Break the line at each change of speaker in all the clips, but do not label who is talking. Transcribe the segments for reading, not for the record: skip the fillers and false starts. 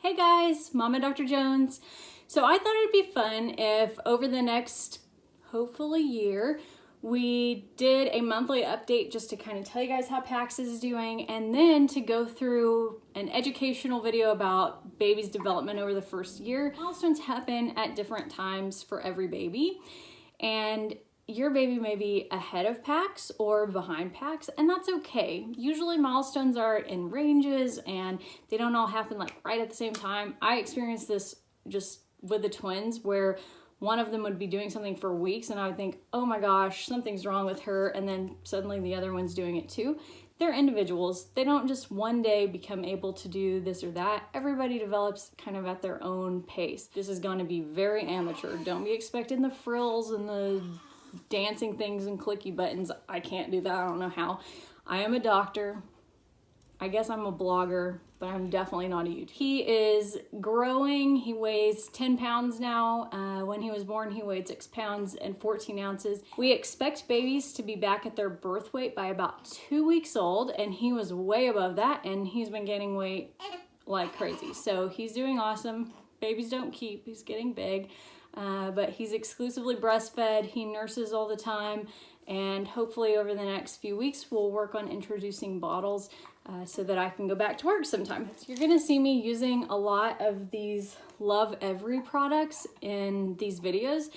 Hey guys, Mama Dr. Jones. So I thought it'd be fun if over the next, hopefully year, we did a monthly update just to kind of tell you guys how PAX is doing, and then to go through an educational video about baby's development over the first year. Milestones happen at different times for every baby, and your baby may be ahead of PAX or behind PAX, and that's okay. Usually milestones are in ranges and they don't all happen like right at the same time. I experienced this just with the twins where one of them would be doing something for weeks and I would think, oh my gosh, something's wrong with her, and then suddenly the other one's doing it too. They're individuals. They don't just one day become able to do this or that. Everybody develops kind of at their own pace. This is going to be very amateur. Don't be expecting the frills and the dancing things and clicky buttons. I can't do that. I don't know how. I am a doctor. I guess I'm a blogger, but I'm definitely not a YouTuber. He is growing. He weighs 10 pounds now. When he was born, he weighed 6 pounds and 14 ounces. We expect babies to be back at their birth weight by about 2 weeks old, and he was way above that, and he's been gaining weight like crazy. So he's doing awesome. Babies don't keep. He's getting big. But he's exclusively breastfed. He nurses all the time, and hopefully over the next few weeks we'll work on introducing bottles so that I can go back to work sometime. So you're gonna see me using a lot of these Lovevery products in these videos.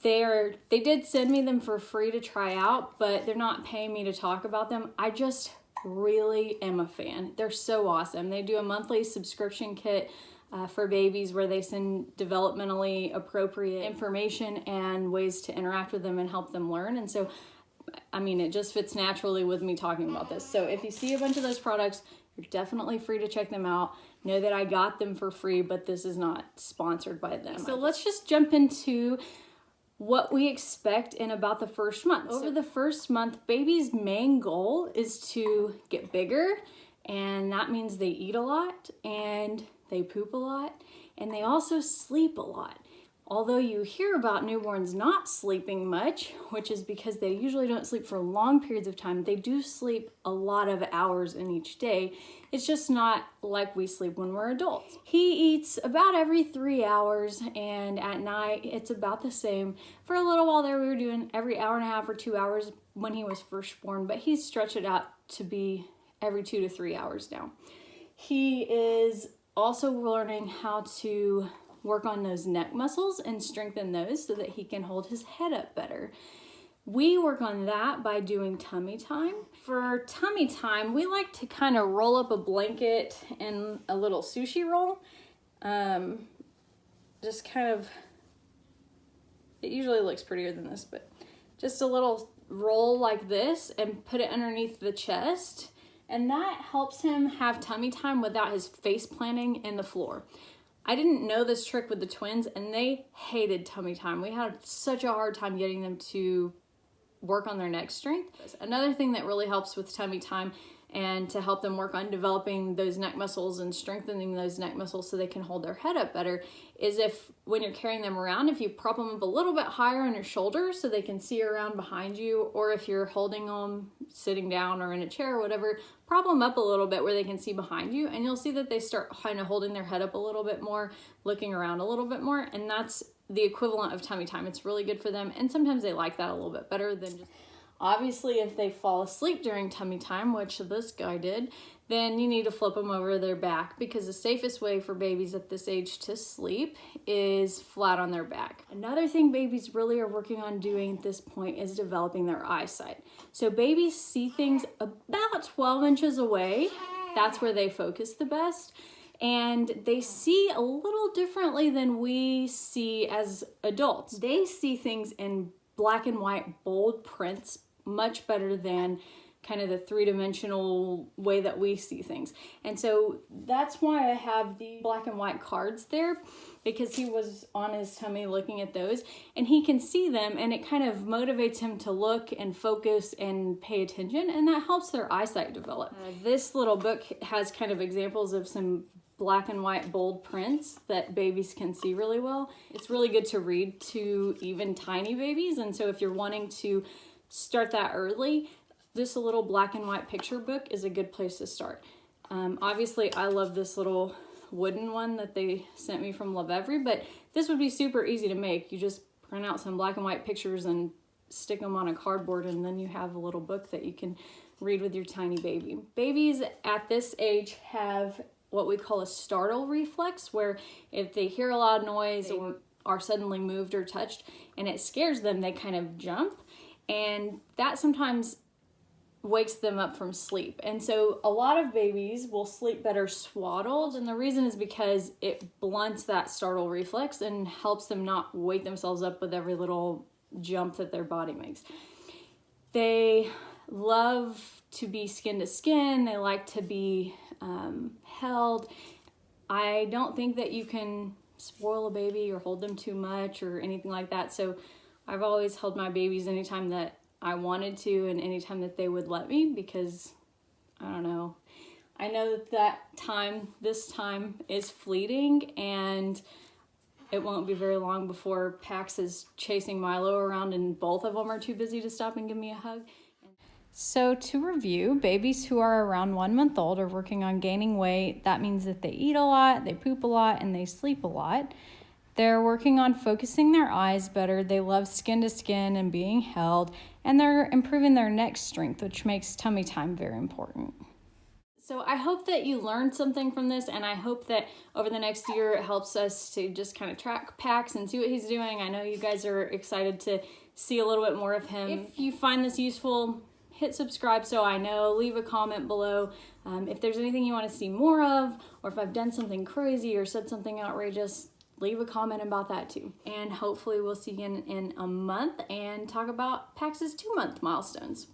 They did send me them for free to try out, but they're not paying me to talk about them. I just really am a fan. They're so awesome. They do a monthly subscription kit for babies where they send developmentally appropriate information and ways to interact with them and help them learn. And so, I mean, it just fits naturally with me talking about this. So if you see a bunch of those products, you're definitely free to check them out. Know that I got them for free, but this is not sponsored by them. So let's just jump into what we expect in about the first month. Over the first month, baby's main goal is to get bigger, and that means they eat a lot and they poop a lot, and they also sleep a lot. Although you hear about newborns not sleeping much, which is because they usually don't sleep for long periods of time, they do sleep a lot of hours in each day. It's just not like we sleep when we're adults. He eats about every 3 hours, and at night it's about the same. For a little while there we were doing every hour and a half or 2 hours when he was first born, but he's stretched it out to be every 2 to 3 hours now. He is also learning how to work on those neck muscles and strengthen those so that he can hold his head up better. We work on that by doing tummy time. For tummy time, we like to kind of roll up a blanket and a little sushi roll. Just kind of, it usually looks prettier than this, but just a little roll like this and put it underneath the chest. And that helps him have tummy time without his face planting in the floor. I didn't know this trick with the twins, and they hated tummy time. We had such a hard time getting them to work on their neck strength. Another thing that really helps with tummy time and to help them work on developing those neck muscles and strengthening those neck muscles so they can hold their head up better is if, when you're carrying them around, if you prop them up a little bit higher on your shoulders so they can see around behind you, or if you're holding them sitting down or in a chair or whatever, prop them up a little bit where they can see behind you, and you'll see that they start kind of holding their head up a little bit more, looking around a little bit more, and that's the equivalent of tummy time. It's really good for them, and sometimes they like that a little bit better than just... Obviously, if they fall asleep during tummy time, which this guy did, then you need to flip them over their back, because the safest way for babies at this age to sleep is flat on their back. Another thing babies really are working on doing at this point is developing their eyesight. So babies see things about 12 inches away. That's where they focus the best. And they see a little differently than we see as adults. They see things in black and white, bold prints much better than kind of the three-dimensional way that we see things. And so that's why I have the black and white cards there, because he was on his tummy looking at those and he can see them, and it kind of motivates him to look and focus and pay attention, and that helps their eyesight develop. This little book has kind of examples of some black and white bold prints that babies can see really well. It's really good to read to even tiny babies, and so if you're wanting to start that early, this little black and white picture book is a good place to start. Obviously, I love this little wooden one that they sent me from Lovevery, but this would be super easy to make. You just print out some black and white pictures and stick them on a cardboard, and then you have a little book that you can read with your tiny baby. Babies at this age have what we call a startle reflex, where if they hear a loud noise or are suddenly moved or touched and it scares them, they kind of jump, and that sometimes wakes them up from sleep. And so a lot of babies will sleep better swaddled, and the reason is because it blunts that startle reflex and helps them not wake themselves up with every little jump that their body makes. They love to be skin to skin. They like to be held. I don't think that you can spoil a baby or hold them too much or anything like that. So I've always held my babies anytime that I wanted to and anytime that they would let me, because I don't know. I know that this time is fleeting, and it won't be very long before Pax is chasing Milo around and both of them are too busy to stop and give me a hug. So to review, babies who are around 1 month old are working on gaining weight. That means that they eat a lot, they poop a lot, and they sleep a lot. They're working on focusing their eyes better. They love skin to skin and being held, and they're improving their neck strength, which makes tummy time very important. So I hope that you learned something from this, and I hope that over the next year it helps us to just kind of track Pax and see what he's doing. I know you guys are excited to see a little bit more of him. If you find this useful, hit subscribe so I know. Leave a comment below if there's anything you want to see more of, or if I've done something crazy or said something outrageous. Leave a comment about that too. And hopefully we'll see you in a month and talk about Pax's 2-month milestones.